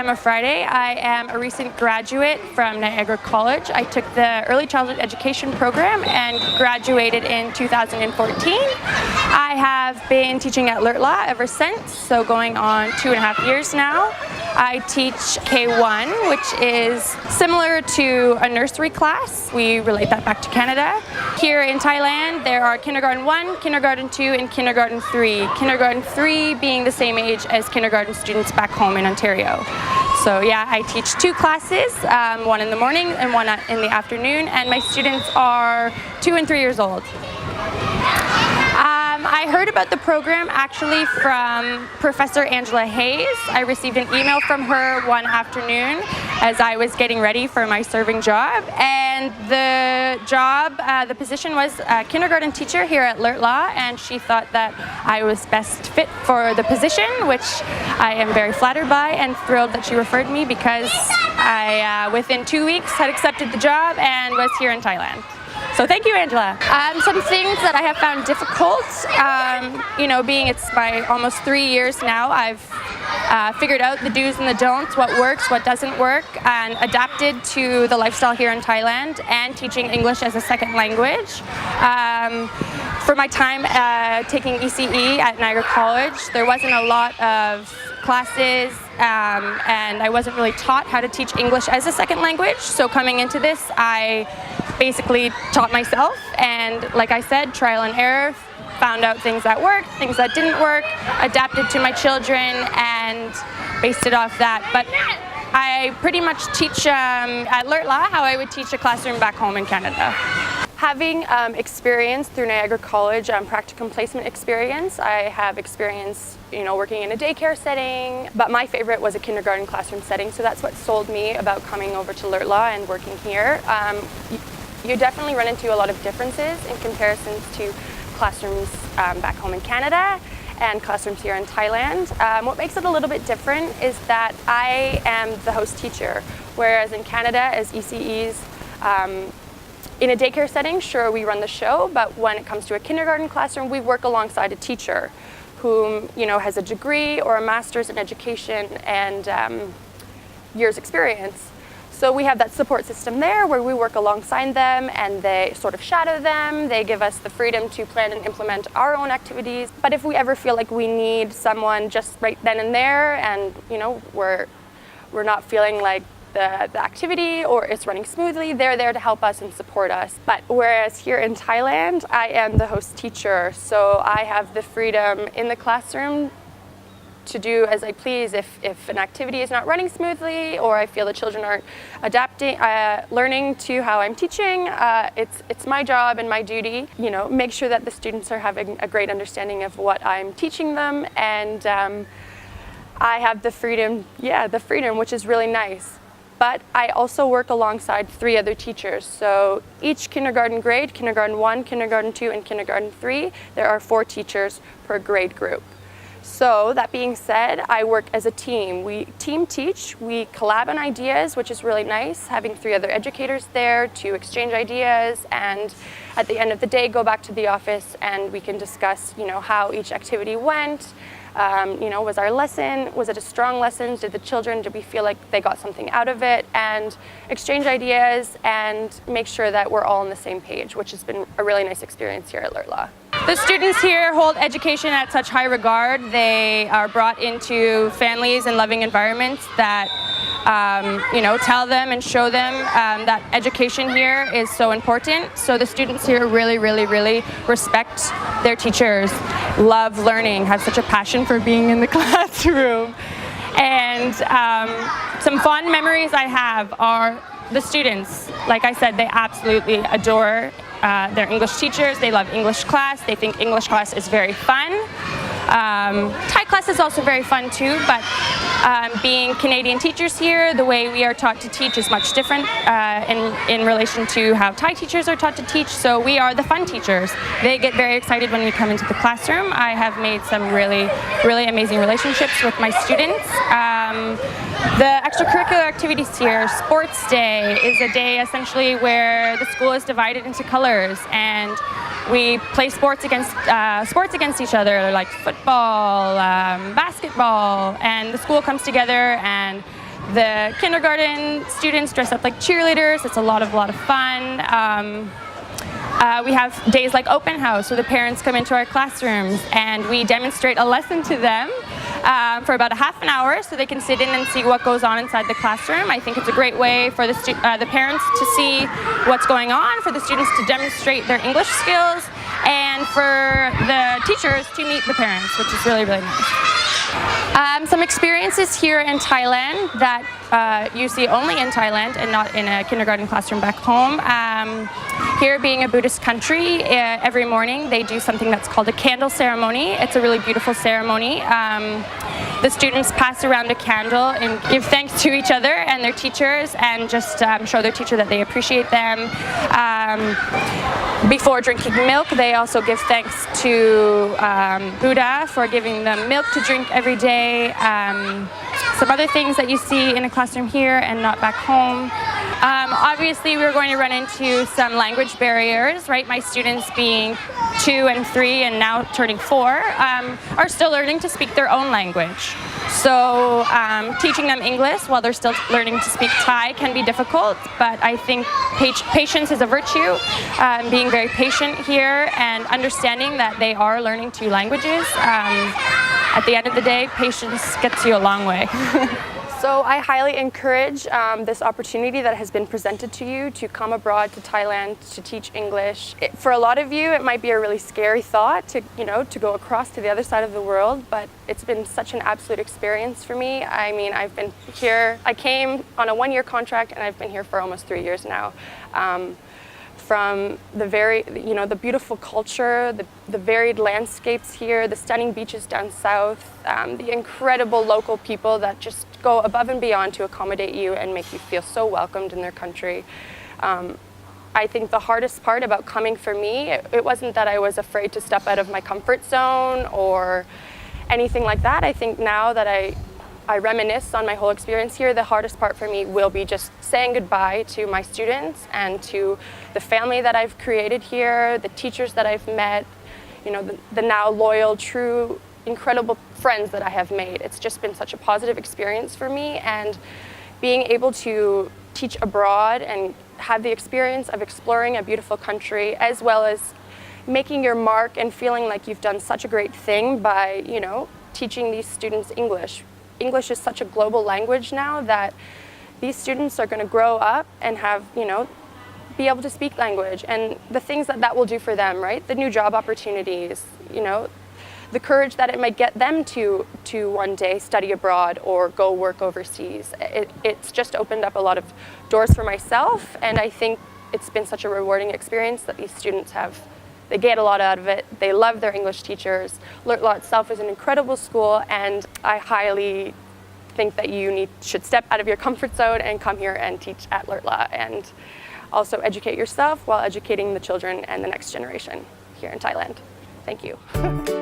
Emma Friday. I am a recent graduate from Niagara College. I took the Early Childhood Education program and graduated in 2014. I have been teaching at LIRTLA ever since, so going on 2.5 years now. I teach K1, which is similar to a nursery class. We relate that back to Canada. Here in Thailand, there are Kindergarten 1, Kindergarten 2, and Kindergarten 3. Kindergarten 3 being the same age as kindergarten students back home in Ontario. So yeah, I teach 2 classes, one in the morning and one in the afternoon, and my students are 2 and 3 years old. I heard about the program actually from Professor Angela Hayes. I received an email from her one afternoon as I was getting ready for my serving job, and the position was a kindergarten teacher here at LIRTLA, and she thought that I was best fit for the position, which I am very flattered by and thrilled that she referred me, because I within 2 weeks had accepted the job and was here in Thailand. So thank you, Angela. Some things that I have found difficult, being it's my almost 3 years now, I've figured out the do's and the don'ts, what works, what doesn't work, and adapted to the lifestyle here in Thailand and teaching English as a second language. For my time taking ECE at Niagara College, there wasn't a lot of classes, and I wasn't really taught how to teach English as a second language. So coming into this, I basically taught myself, and like I said, trial and error, found out things that worked, things that didn't work, adapted to my children, and based it off that. But I pretty much teach at LIRTLA how I would teach a classroom back home in Canada. Having experience through Niagara College, practicum placement experience, I have experience, working in a daycare setting, but my favorite was a kindergarten classroom setting, so that's what sold me about coming over to LIRTLA and working here. You definitely run into a lot of differences in comparisons to classrooms back home in Canada and classrooms here in Thailand. What makes it a little bit different is that I am the host teacher, whereas in Canada as ECEs, in a daycare setting, sure, we run the show, but when it comes to a kindergarten classroom, we work alongside a teacher whom, has a degree or a master's in education and years experience. So we have that support system there where we work alongside them and they sort of shadow them. They give us the freedom to plan and implement our own activities. But if we ever feel like we need someone just right then and there and, we're not feeling like the activity or it's running smoothly, they're there to help us and support us. But whereas here in Thailand, I am the host teacher, so I have the freedom in the classroom to do as I please. If an activity is not running smoothly or I feel the children aren't adapting, learning to how I'm teaching, it's my job and my duty, make sure that the students are having a great understanding of what I'm teaching them, and I have the freedom, which is really nice. But I also work alongside 3 other teachers. So each kindergarten grade, kindergarten 1, kindergarten 2, and kindergarten 3, there are 4 teachers per grade group. So that being said, I work as a team. We team teach, we collab on ideas, which is really nice, having 3 other educators there to exchange ideas, and at the end of the day, go back to the office and we can discuss, how each activity went. Was our lesson, was it a strong lesson? Did we feel like they got something out of it? And exchange ideas and make sure that we're all on the same page, which has been a really nice experience here at LIRTLA. The students here hold education at such high regard. They are brought into families and loving environments that tell them and show them that education here is so important. So the students here really, really, really respect their teachers, love learning, have such a passion for being in the classroom. And some fond memories I have are the students. Like I said, they absolutely adore their English teachers. They love English class. They think English class is very fun. Thai class is also very fun too, but being Canadian teachers here, the way we are taught to teach is much different in relation to how Thai teachers are taught to teach. So we are the fun teachers. They get very excited when we come into the classroom. I have made some really, really amazing relationships with my students. The extracurricular activities here, Sports Day is a day essentially where the school is divided into colors and we play sports against each other, like football, basketball, and the school comes together and The kindergarten students dress up like cheerleaders. It's a lot of fun. We have days like open house where the parents come into our classrooms and we demonstrate a lesson to them for about a half an hour so they can sit in and see what goes on inside the classroom. I think it's a great way for the parents to see what's going on, for the students to demonstrate their English skills, and for the teachers to meet the parents, which is really, really nice. Some experiences here in Thailand that you see only in Thailand and not in a kindergarten classroom back home. Here, being a Buddhist country, every morning they do something that's called a candle ceremony. It's a really beautiful ceremony. The students pass around a candle and give thanks to each other and their teachers, and just show their teacher that they appreciate them. Before drinking milk, they also give thanks to Buddha for giving them milk to drink every day. Some other things that you see in a classroom here and not back home. Obviously, we're going to run into some language barriers, right? My students, being 2 and 3 and now turning 4, are still learning to speak their own language. So teaching them English while they're still learning to speak Thai can be difficult, but I think patience is a virtue. Being very patient here and understanding that they are learning 2 languages. At the end of the day, patience gets you a long way. So I highly encourage this opportunity that has been presented to you to come abroad to Thailand to teach English. For a lot of you, it might be a really scary thought to go across to the other side of the world, but it's been such an absolute experience for me. I mean, I've been here, I came on a 1-year contract and I've been here for almost 3 years now. From the beautiful culture, the varied landscapes here, the stunning beaches down south, the incredible local people that just go above and beyond to accommodate you and make you feel so welcomed in their country. I think the hardest part about coming for me, it wasn't that I was afraid to step out of my comfort zone or anything like that. I think now that I reminisce on my whole experience here, the hardest part for me will be just saying goodbye to my students and to the family that I've created here, the teachers that I've met, the now loyal, true, incredible friends that I have made. It's just been such a positive experience for me, and being able to teach abroad and have the experience of exploring a beautiful country, as well as making your mark and feeling like you've done such a great thing by, teaching these students English. English is such a global language now that these students are going to grow up and have, be able to speak language, and the things that will do for them, right? The new job opportunities, the courage that it might get them to one day study abroad or go work overseas. It's just opened up a lot of doors for myself, and I think it's been such a rewarding experience that these students have. They get a lot out of it. They love their English teachers. Lert La itself is an incredible school, and I highly think that you should step out of your comfort zone and come here and teach at Lert La, and also educate yourself while educating the children and the next generation here in Thailand. Thank you.